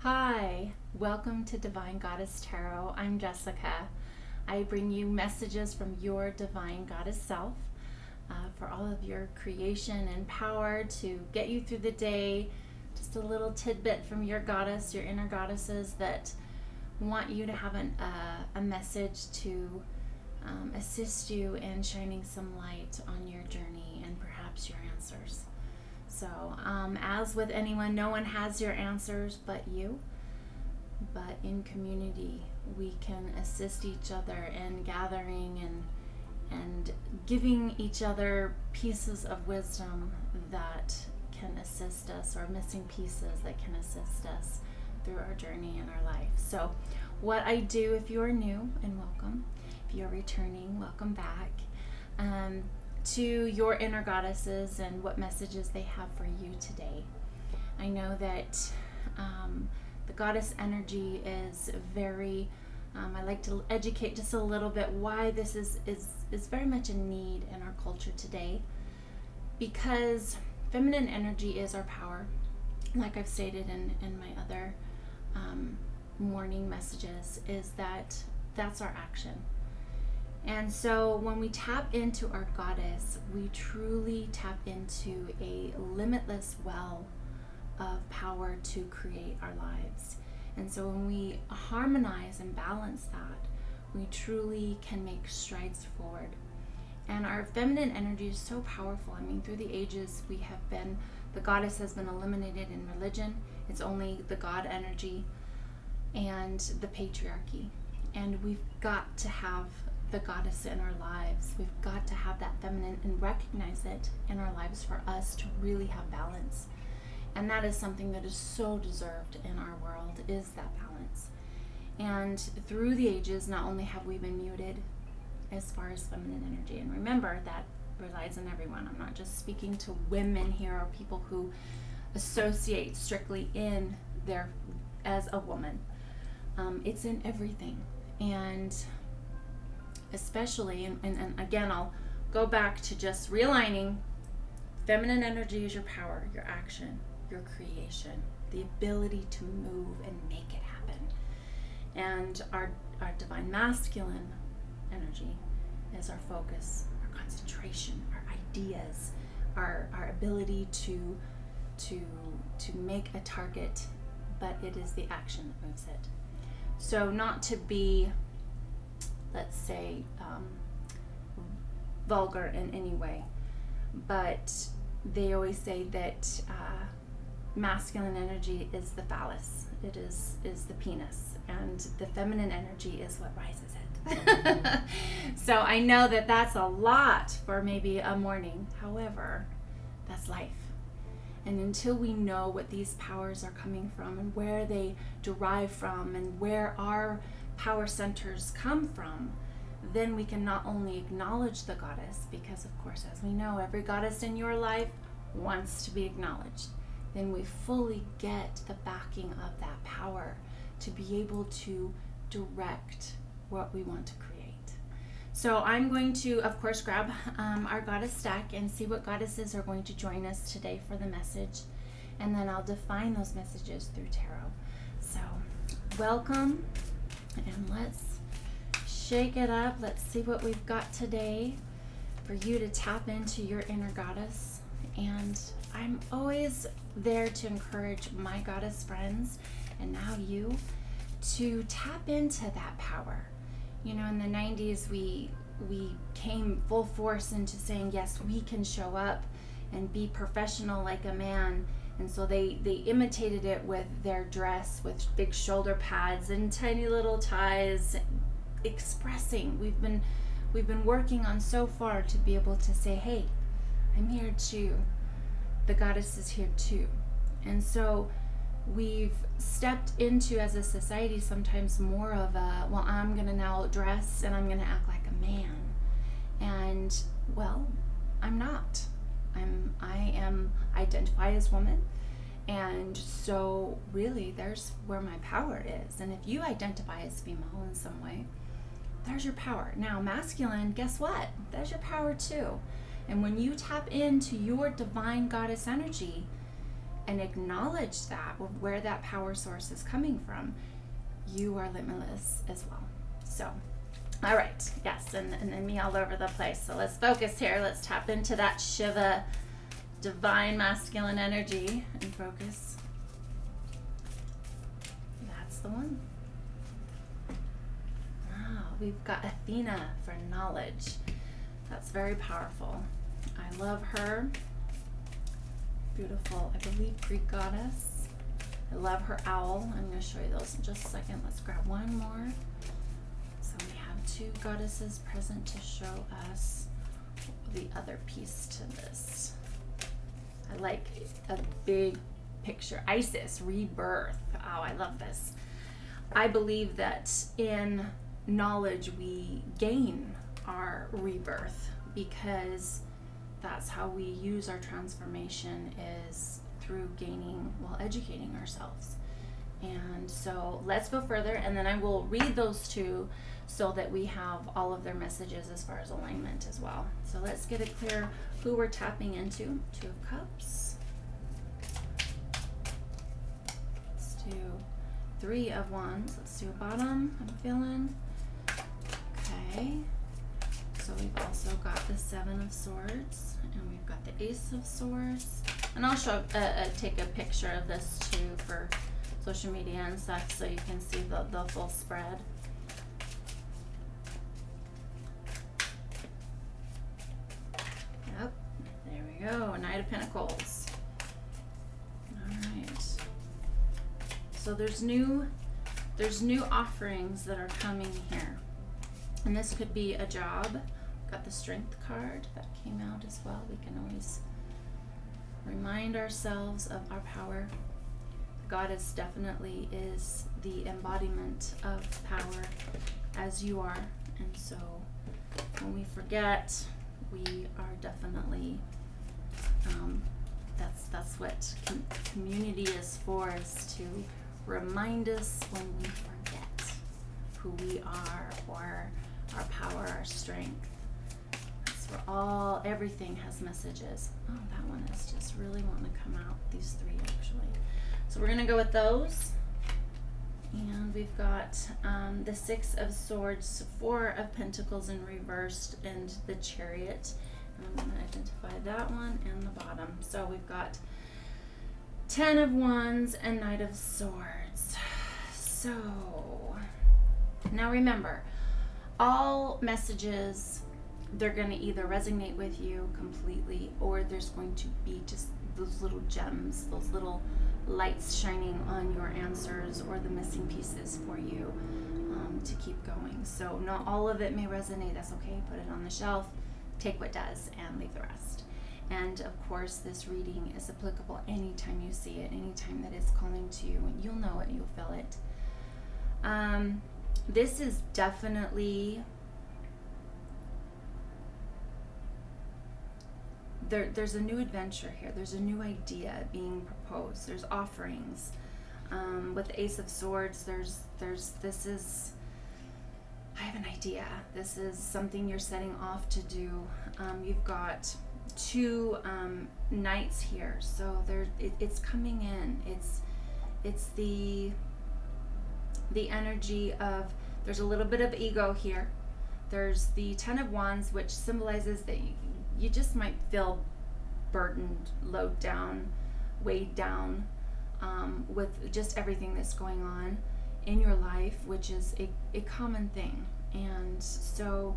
Hi, welcome to Divine Goddess Tarot. I'm Jessica. I bring you messages from your Divine Goddess self for all of your creation and power to get you through the day. Just a little tidbit from your goddess, your inner goddesses that want you to have a message to assist you in shining some light on your journey and perhaps your answers. So, as with anyone, no one has your answers but you. But in community, we can assist each other in gathering and giving each other pieces of wisdom that can assist us, or missing pieces that can assist us through our journey in our life. So, what I do, if you are new, and welcome. If you're returning, welcome back. To your inner goddesses and what messages they have for you today. I know that the goddess energy is very, I like to educate just a little bit why this is very much a need in our culture today, because feminine energy is our power, like I've stated in my other morning messages, is that's our action. And so when we tap into our goddess, we truly tap into a limitless well of power to create our lives. And so when we harmonize and balance that, we truly can make strides forward. And our feminine energy is so powerful. I mean, through the ages, the goddess has been eliminated in religion. It's only the God energy and the patriarchy. And we've got to have the goddess in our lives. We've got to have that feminine and recognize it in our lives for us to really have balance. And that is something that is so deserved in our world, is that balance. And through the ages, not only have we been muted as far as feminine energy, and remember that resides in everyone. I'm not just speaking to women here or people who associate strictly in their as a woman. It's in everything. And especially, and again, I'll go back to just realigning. Feminine energy is your power, your action, your creation, the ability to move and make it happen. And our divine masculine energy is our focus, our concentration, our ideas, our ability to make a target, but it is the action that moves it. So not to be, let's say, vulgar in any way, but they always say that masculine energy is the phallus, it is the penis, and the feminine energy is what rises it. So I know that that's a lot for maybe a morning. However, that's life. And until we know what these powers are coming from and where they derive from and where our power centers come from, then we can not only acknowledge the goddess, because of course, as we know, every goddess in your life wants to be acknowledged. Then we fully get the backing of that power to be able to direct what we want to create. So I'm going to, of course, grab our goddess stack and see what goddesses are going to join us today for the message, and then I'll define those messages through tarot. So welcome, and let's shake it up. Let's see what we've got today for you to tap into your inner goddess. And I'm always there to encourage my goddess friends, and now you, to tap into that power. You know, in the 90s, we came full force into saying, yes, we can show up and be professional like a man. And so they imitated it with their dress, with big shoulder pads and tiny little ties, expressing. We've been working on so far to be able to say, hey, I'm here too. The goddess is here too. And so we've stepped into, as a society, sometimes more of a, well, I'm going to now dress and I'm going to act like a man. And, well, I'm not. I identify as woman. And so really there's where my power is. And if you identify as female in some way, there's your power. Now, masculine, guess what? There's your power too. And when you tap into your divine goddess energy, and acknowledge that, where that power source is coming from, you are limitless as well. So, all right, yes, and then me all over the place. So let's focus here. Let's tap into that Shiva divine masculine energy and focus. That's the one. Wow, we've got Athena for knowledge. That's very powerful. I love her. Beautiful, I believe, Greek goddess. I love her owl. I'm going to show you those in just a second. Let's grab one more. So we have two goddesses present to show us the other piece to this. I like a big picture. Isis, rebirth. Oh, I love this. I believe that in knowledge we gain our rebirth, because that's how we use our transformation, is through gaining, well, educating ourselves. And so let's go further, and then I will read those two so that we have all of their messages as far as alignment as well. So let's get it clear who we're tapping into. Two of Cups. Let's do Three of Wands. Let's do a bottom, I'm feeling. Okay. So we've also got the Seven of Swords, and we've got the Ace of Swords. And I'll show, take a picture of this too for social media and stuff, so you can see the full spread. Yep, there we go, Knight of Pentacles. All right. So there's new offerings that are coming here, and this could be a job. Got the Strength card that came out as well. We can always remind ourselves of our power. Goddess definitely is the embodiment of power, as you are. And so when we forget, we are definitely, that's what community is for, is to remind us when we forget who we are, or our power, our strength. Everything has messages. Oh, that one is just really wanting to come out. These three, actually. So we're going to go with those. And we've got the Six of Swords, Four of Pentacles in reversed, and the Chariot. And I'm going to identify that one and the bottom. So we've got Ten of Wands and Knight of Swords. So now remember, all messages, they're going to either resonate with you completely, or there's going to be just those little gems, those little lights shining on your answers, or the missing pieces for you to keep going. So not all of it may resonate. That's okay. Put it on the shelf, take what does, and leave the rest. And of course, this reading is applicable anytime you see it, anytime that it's calling to you, and you'll know it, you'll feel it. This is definitely, there's a new adventure here. There's a new idea being proposed. There's offerings. With the Ace of Swords, I have an idea. This is something you're setting off to do. You've got two knights here, so it's coming in. It's the energy of, there's a little bit of ego here. There's the Ten of Wands, which symbolizes that you just might feel burdened, load down, weighed down with just everything that's going on in your life, which is a common thing. And so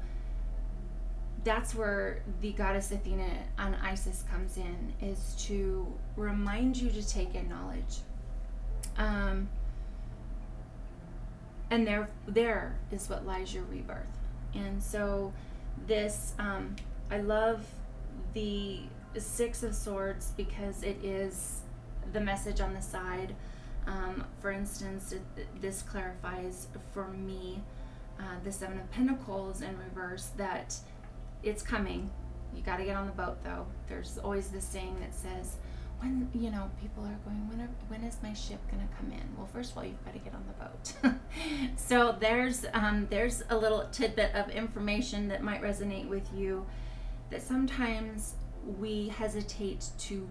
that's where the goddess Athena on Isis comes in, is to remind you to take in knowledge. And there is what lies your rebirth. And so this, I love the Six of Swords because it is the message on the side. For instance, this clarifies for me the Seven of Pentacles in reverse, that it's coming. You got to get on the boat, though. There's always this saying that says, when, people are going, when is my ship going to come in? Well, first of all, you've got to get on the boat. So there's a little tidbit of information that might resonate with you, that sometimes we hesitate to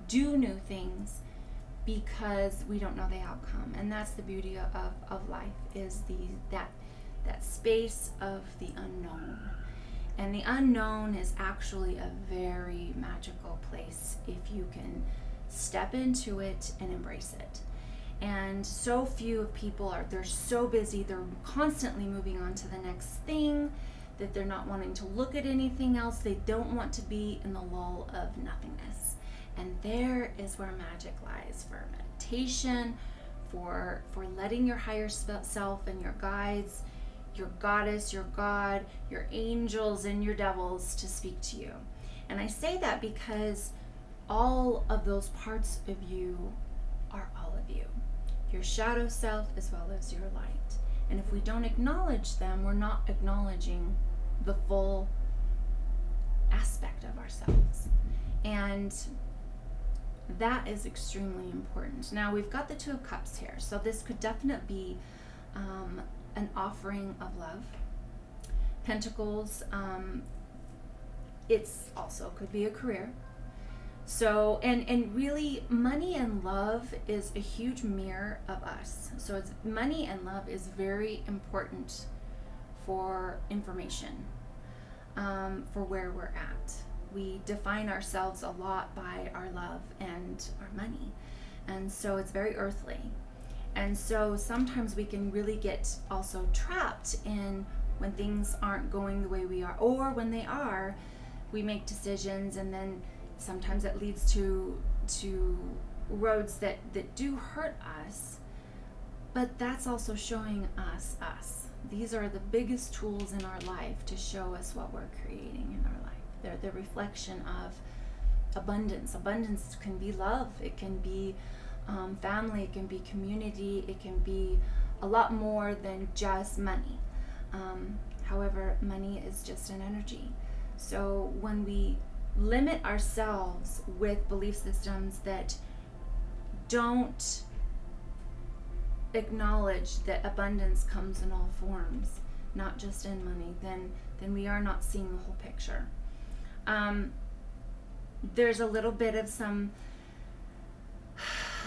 do new things because we don't know the outcome. And that's the beauty of life, is that space of the unknown. And the unknown is actually a very magical place if you can step into it and embrace it. And so few people they're so busy, they're constantly moving on to the next thing, that they're not wanting to look at anything else. They don't want to be in the lull of nothingness. And there is where magic lies, for meditation, for letting your higher self and your guides, your goddess, your God, your angels, and your devils to speak to you. And I say that because all of those parts of you are all of you. Your shadow self as well as your light. And if we don't acknowledge them, we're not acknowledging the full aspect of ourselves. And that is extremely important. Now we've got the Two of Cups here, so this could definitely be an offering of love. Pentacles, it's also could be a career. So, and really, money and love is a huge mirror of us. So money and love is very important for information, for where we're at. We define ourselves a lot by our love and our money. And so it's very earthly. And so sometimes we can really get also trapped in when things aren't going the way we are, or when they are, we make decisions, and then sometimes it leads to roads that do hurt us. But that's also showing us. These are the biggest tools in our life to show us what we're creating in our life. They're the reflection of abundance. Abundance can be love. It can be family. It can be community. It can be a lot more than just money. However, money is just an energy. So when we limit ourselves with belief systems that don't acknowledge that abundance comes in all forms, not just in money, then we are not seeing the whole picture. There's a little bit of some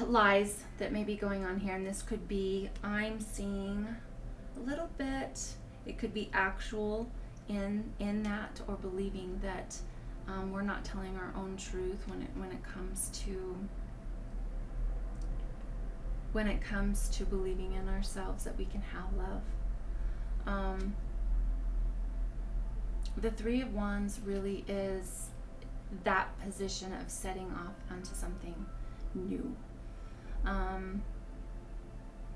lies that may be going on here, and this could be, I'm seeing a little bit, it could be actual in that, or believing that we're not telling our own truth when it comes to believing in ourselves that we can have love. The Three of Wands really is that position of setting off onto something new.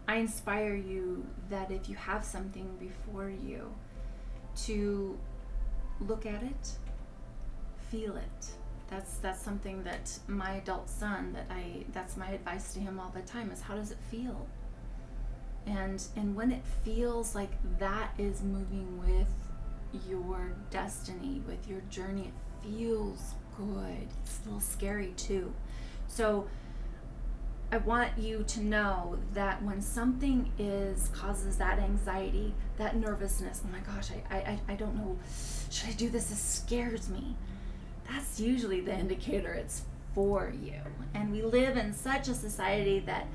I inspire you that if you have something before you, to look at it, feel it. That's something that my adult son, that's my advice to him all the time, is how does it feel? And when it feels like that is moving with your destiny, with your journey, it feels good. It's a little scary too. So I want you to know that when something causes that anxiety, that nervousness, oh my gosh, I don't know, should I do this? This scares me. That's usually the indicator it's for you. And we live in such a society that,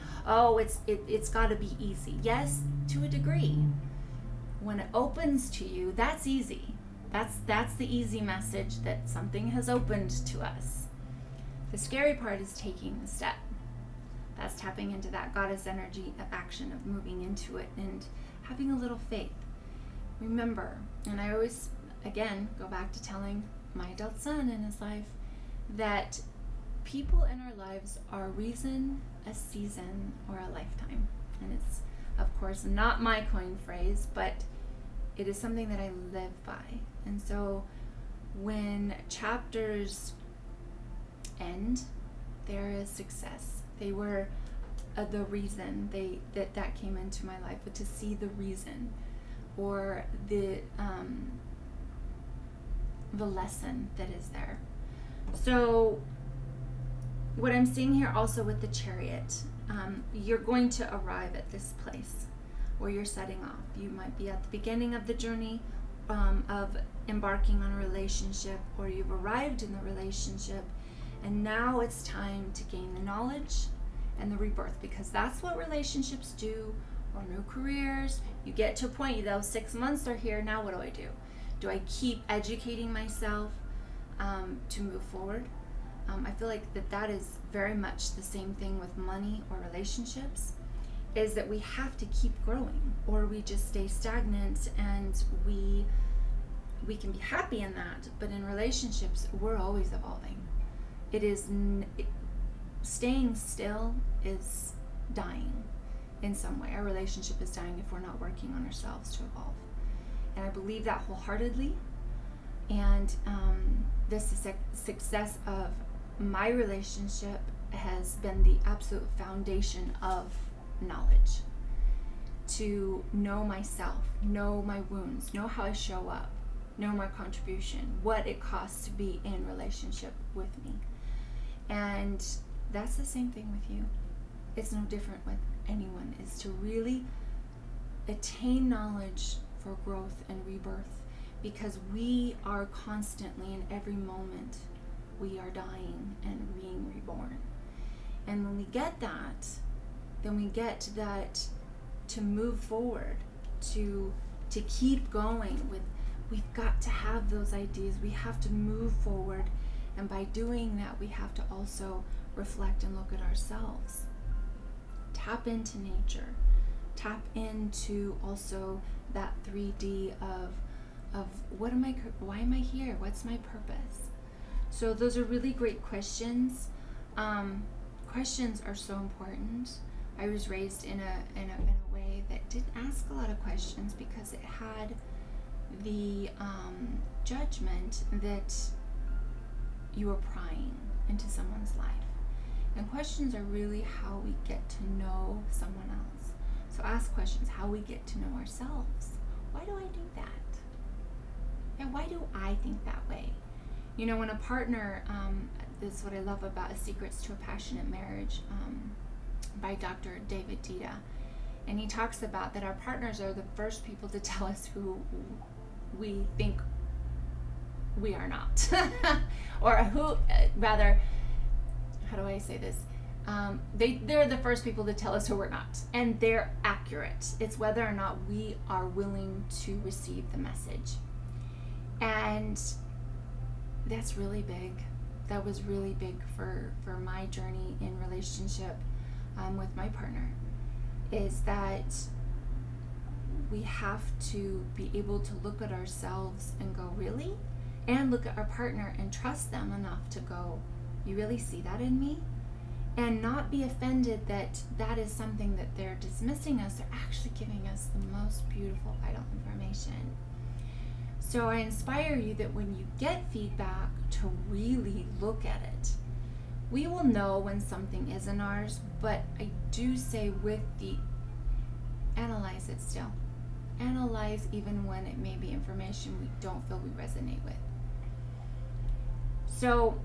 it's got to be easy. Yes, to a degree. When it opens to you, that's easy. That's the easy message, that something has opened to us. The scary part is taking the step. That's tapping into that goddess energy of action, of moving into it and having a little faith. Remember, and I always, again, go back to telling my adult son in his life that people in our lives are a reason, a season, or a lifetime. And it's, of course, not my coined phrase, but it is something that I live by. And so when chapters end, there is success. They were the reason that came into my life, but to see the reason, or the lesson that is there. So what I'm seeing here also with the Chariot, you're going to arrive at this place where you're setting off. You might be at the beginning of the journey of embarking on a relationship, or you've arrived in the relationship, And now it's time to gain the knowledge and the rebirth, because that's what relationships do, or new careers. You get to a point, those 6 months are here, now what do I do? Do I keep educating myself to move forward? I feel like that is very much the same thing with money or relationships, is that we have to keep growing, or we just stay stagnant, and we can be happy in that, but in relationships, we're always evolving. Staying still is dying in some way. Our relationship is dying if we're not working on ourselves to evolve. And I believe that wholeheartedly. And this is success of my relationship has been the absolute foundation of knowledge. To know myself, know my wounds, know how I show up, know my contribution, what it costs to be in relationship with me. And that's the same thing with you. It's no different with anyone, is to really attain knowledge for growth and rebirth, because we are constantly, in every moment, we are dying and being reborn. And when we get that, then we get that to move forward, to keep going with, we've got to have those ideas, we have to move forward, and by doing that, we have to also reflect and look at ourselves. Tap into nature, tap into also that 3D of why am I here? What's my purpose? So those are really great questions. Questions are so important. I was raised in a way that didn't ask a lot of questions, because it had the judgment that you were prying into someone's life. And questions are really how we get to know someone else. So ask questions, how we get to know ourselves. Why do I do that? Yeah, why do I think that way? You know, when a partner, this is what I love about Secrets to a Passionate Marriage by Dr. David Dita. And he talks about that our partners are the first people to tell us who we think we are not. Or who, rather, how do I say this? They're the first people to tell us who we're not. And they're accurate. It's whether or not we are willing to receive the message. And that's really big. That was really big for my journey in relationship with my partner, is that we have to be able to look at ourselves and go, really? And look at our partner and trust them enough to go, you really see that in me? And not be offended that that is something that they're dismissing us. They're actually giving us the most beautiful, vital information. So I inspire you that when you get feedback, to really look at it. We will know when something isn't ours, but I do say with the analyze it still. Analyze even when it may be information we don't feel we resonate with. So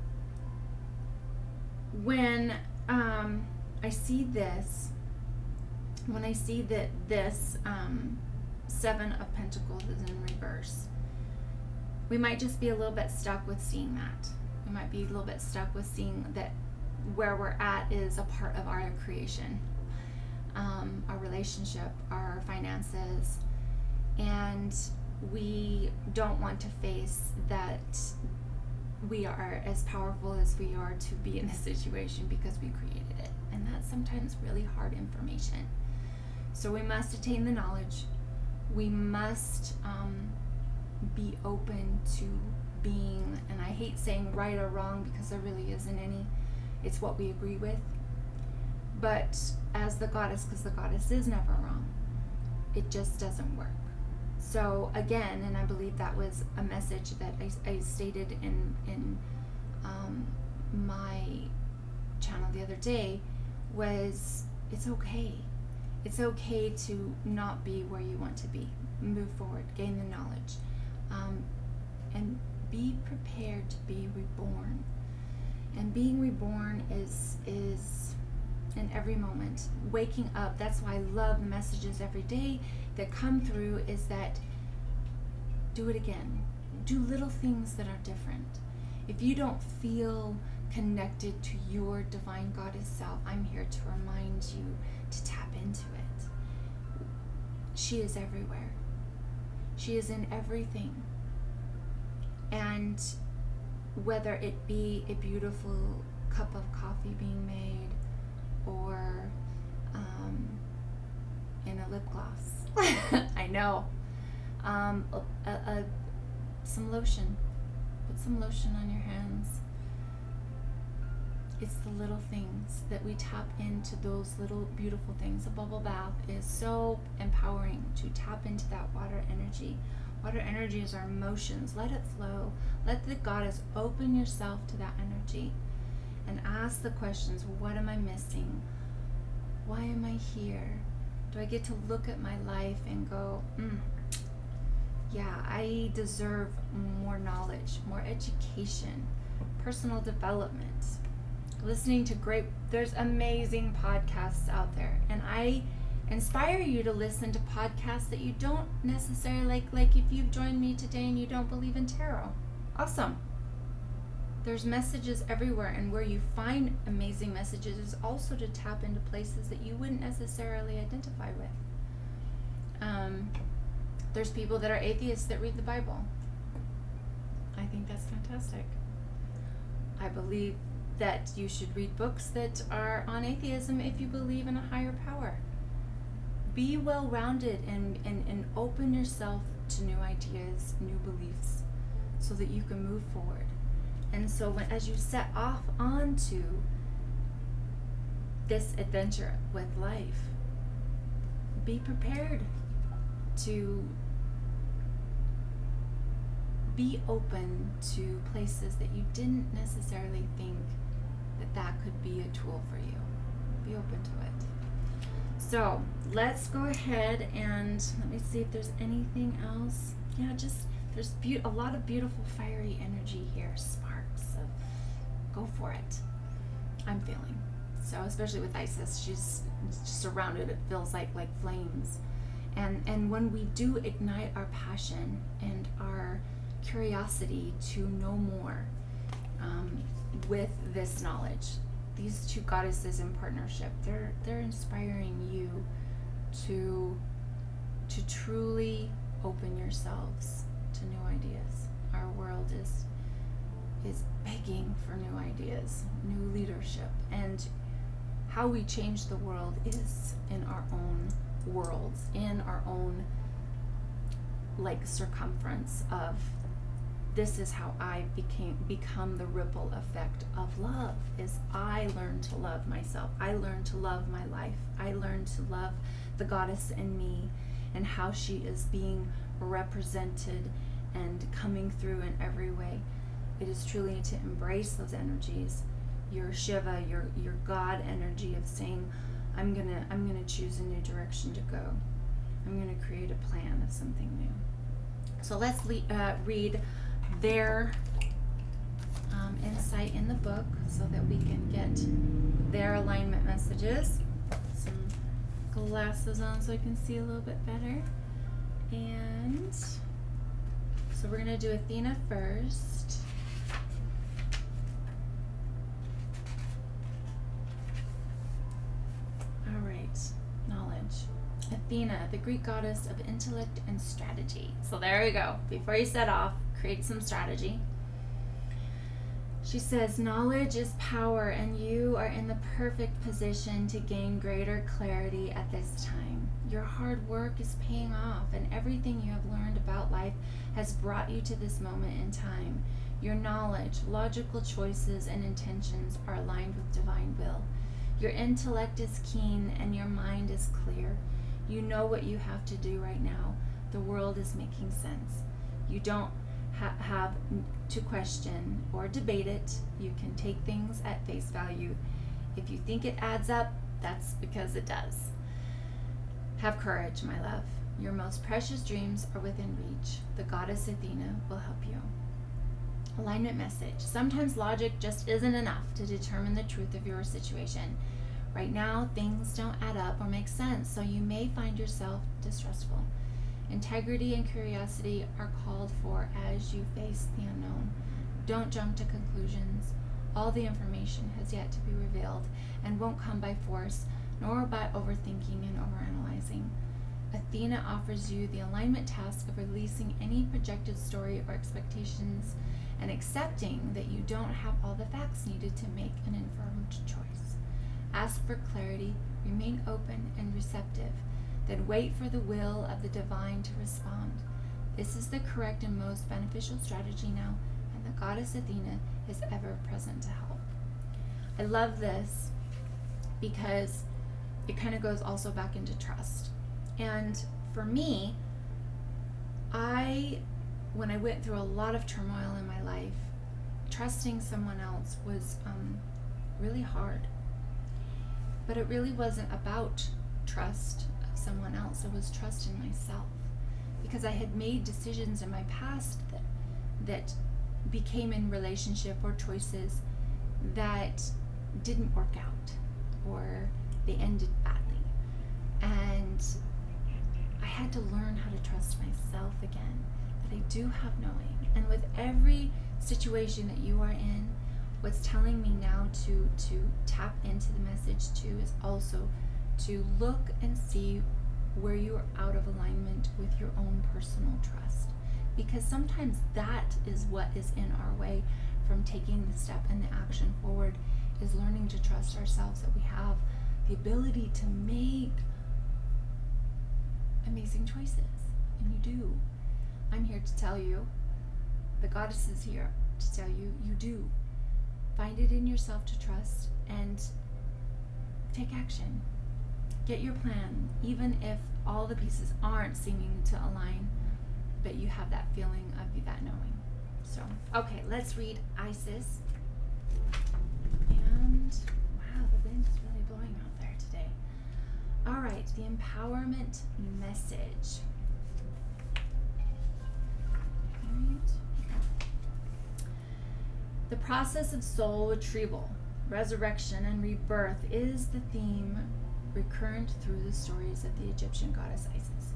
when I see this, when I see that this Seven of Pentacles is in reverse, we might just be a little bit stuck with seeing that. We might be a little bit stuck with seeing that where we're at is a part of our creation, our relationship, our finances, and we don't want to face that we are as powerful as we are to be in this situation because we created it. And that's sometimes really hard information. So we must attain the knowledge. We must be open to being, and I hate saying right or wrong because there really isn't any. It's what we agree with. But as the goddess, because the goddess is never wrong, it just doesn't work. So again, and I believe that was a message that I stated in my channel the other day, was it's okay. It's okay to not be where you want to be. Move forward, gain the knowledge, and be prepared to be reborn. And being reborn is in every moment. Waking up, that's why I love the messages every day that come through, is that do it again. Do little things that are different. If you don't feel connected to your divine goddess self, I'm here to remind you to tap into it. She is everywhere. She is in everything. And whether it be a beautiful cup of coffee being made, or in a lip gloss, I know, some lotion. Put some lotion on your hands. It's the little things that we tap into, those little beautiful things. A bubble bath is so empowering to tap into that water energy. Water energy is our emotions. Let it flow. Let the goddess open yourself to that energy and ask the questions. What am I missing? Why am I here? Do I get to look at my life and go, yeah, I deserve more knowledge, more education, personal development. Listening to there's amazing podcasts out there. And I inspire you to listen to podcasts that you don't necessarily like if you've joined me today and you don't believe in tarot. Awesome. There's messages everywhere, and where you find amazing messages is also to tap into places that you wouldn't necessarily identify with. There's people that are atheists that read the Bible. I think that's fantastic. I believe that you should read books that are on atheism if you believe in a higher power. Be well-rounded and open yourself to new ideas, new beliefs, so that you can move forward. And so as you set off onto this adventure with life, be prepared to be open to places that you didn't necessarily think that could be a tool for you. Be open to it. So let's go ahead and let me see if there's anything else. Yeah, there's a lot of beautiful fiery energy here, sparks. So go for it. I'm feeling. So especially with Isis, she's surrounded, it feels like flames. And when we do ignite our passion and our curiosity to know more with this knowledge, these two goddesses in partnership, they're inspiring you to truly open yourselves to new ideas. Our world is begging for new ideas, new leadership, and how we change the world is in our own worlds, in our own circumference of this is how I become the ripple effect of love. Is I learn to love myself. I learn to love my life. I learn to love the goddess in me and how she is being represented and coming through in every way. It is truly to embrace those energies, your Shiva, your God energy of saying, I'm gonna choose a new direction to go. I'm gonna create a plan of something new. So let's read their insight in the book so that we can get their alignment messages. Put some glasses on so I can see a little bit better. And so we're gonna do Athena first. All right, knowledge. Athena, the Greek goddess of intellect and strategy. So there we go. Before you set off, create some strategy. She says, knowledge is power, and you are in the perfect position to gain greater clarity at this time. Your hard work is paying off, and everything you have learned about life has brought you to this moment in time. Your knowledge, logical choices, and intentions are aligned with divine will. Your intellect is keen, and your mind is clear. You know what you have to do right now. The world is making sense. You don't have to question or debate it. You can take things at face value. If you think it adds up, that's because it does. Have courage, my love. Your most precious dreams are within reach. The goddess Athena will help you. Alignment message. Sometimes logic just isn't enough to determine the truth of your situation. Right now, things don't add up or make sense, so you may find yourself distrustful. Integrity and curiosity are called for as you face the unknown. Don't jump to conclusions. All the information has yet to be revealed and won't come by force, nor by overthinking and overanalyzing. Athena offers you the alignment task of releasing any projected story or expectations and accepting that you don't have all the facts needed to make an informed choice. Ask for clarity, remain open and receptive, then wait for the will of the divine to respond. This is the correct and most beneficial strategy now, and the goddess Athena is ever present to help. I love this because it kind of goes also back into trust. And for me, when I went through a lot of turmoil in my life, trusting someone else was really hard. But it really wasn't about trust of someone else. It was trust in myself. Because I had made decisions in my past that became in relationship or choices that didn't work out, or they ended badly. And I had to learn how to trust myself again, that I do have knowing. And with every situation that you are in, what's telling me now to tap into the message too is also to look and see where you are out of alignment with your own personal trust. Because sometimes that is what is in our way from taking the step and the action forward, is learning to trust ourselves, that we have the ability to make amazing choices. And you do. I'm here to tell you, the goddess is here to tell you, you do. Find it in yourself to trust and take action. Get your plan, even if all the pieces aren't seeming to align, but you have that feeling of that knowing. So, okay, let's read Isis. And wow, the wind is really blowing out there today. All right, the empowerment message. All right. The process of soul retrieval, resurrection, and rebirth is the theme recurrent through the stories of the Egyptian goddess Isis,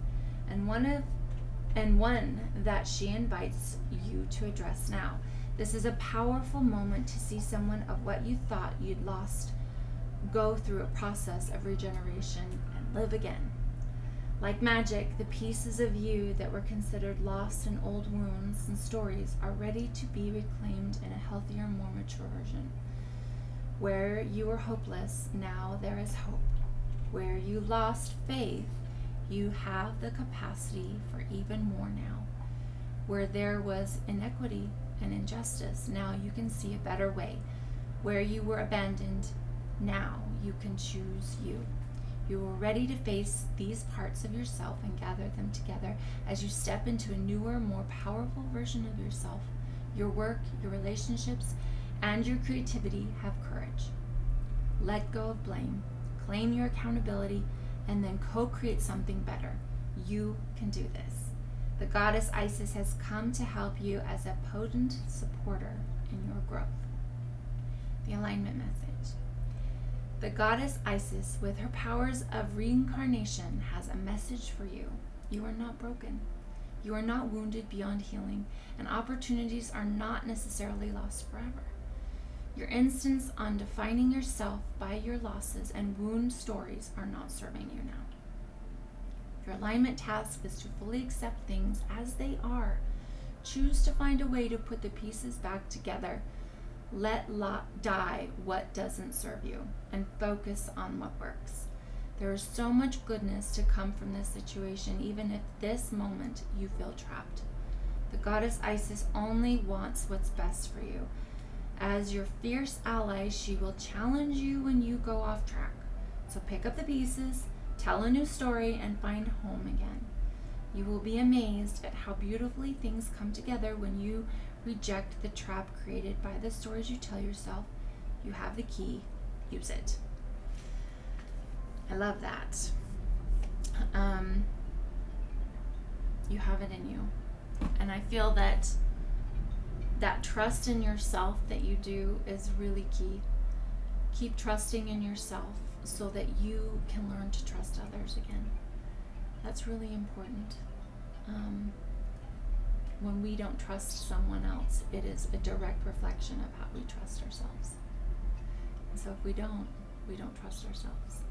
and one that she invites you to address now. This is a powerful moment to see someone of what you thought you'd lost go through a process of regeneration and live again. Like magic, the pieces of you that were considered lost in old wounds and stories are ready to be reclaimed in a healthier, more mature version. Where you were hopeless, now there is hope. Where you lost faith, you have the capacity for even more now. Where there was inequity and injustice, now you can see a better way. Where you were abandoned, now you can choose you. You are ready to face these parts of yourself and gather them together as you step into a newer, more powerful version of yourself. Your work, your relationships, and your creativity have courage. Let go of blame. Claim your accountability, and then co-create something better. You can do this. The goddess Isis has come to help you as a potent supporter in your growth. The alignment message. The goddess Isis, with her powers of reincarnation, has a message for you. You are not broken. You are not wounded beyond healing, and opportunities are not necessarily lost forever. Your instincts on defining yourself by your losses and wound stories are not serving you now. Your alignment task is to fully accept things as they are. Choose to find a way to put the pieces back together. Let die what doesn't serve you and focus on what works. There is so much goodness to come from this situation, even if this moment you feel trapped. The goddess Isis only wants what's best for you. As your fierce ally, she will challenge you when you go off track. So pick up the pieces, tell a new story, and find home again. You will be amazed at how beautifully things come together when you reject the trap created by the stories you tell yourself. You have the key. Use it. I love that. You have it in you. And I feel that trust in yourself that you do is really key. Keep trusting in yourself so that you can learn to trust others again. That's really important. when we don't trust someone else, it is a direct reflection of how we trust ourselves. And so if we don't trust ourselves.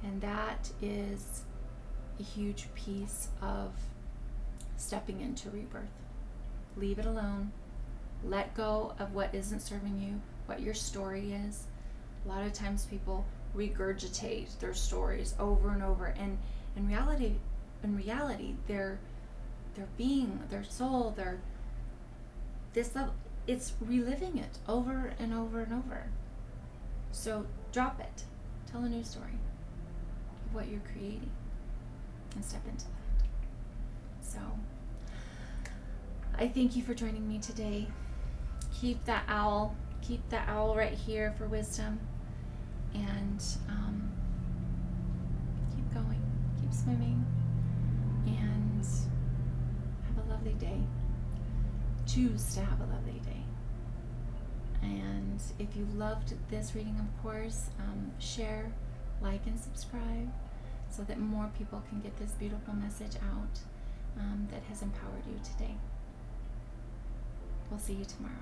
And that is a huge piece of stepping into rebirth. Leave it alone. Let go of what isn't serving you, what your story is. A lot of times people regurgitate their stories over and over, and in reality, their being, their soul, it's reliving it over and over and over. So drop it. Tell a new story of what you're creating and step into that. So I thank you for joining me today. Keep that owl right here for wisdom, and keep going, keep swimming, and have a lovely day. Choose to have a lovely day. And if you loved this reading, of course, share, like, and subscribe so that more people can get this beautiful message out that has empowered you today. We'll see you tomorrow.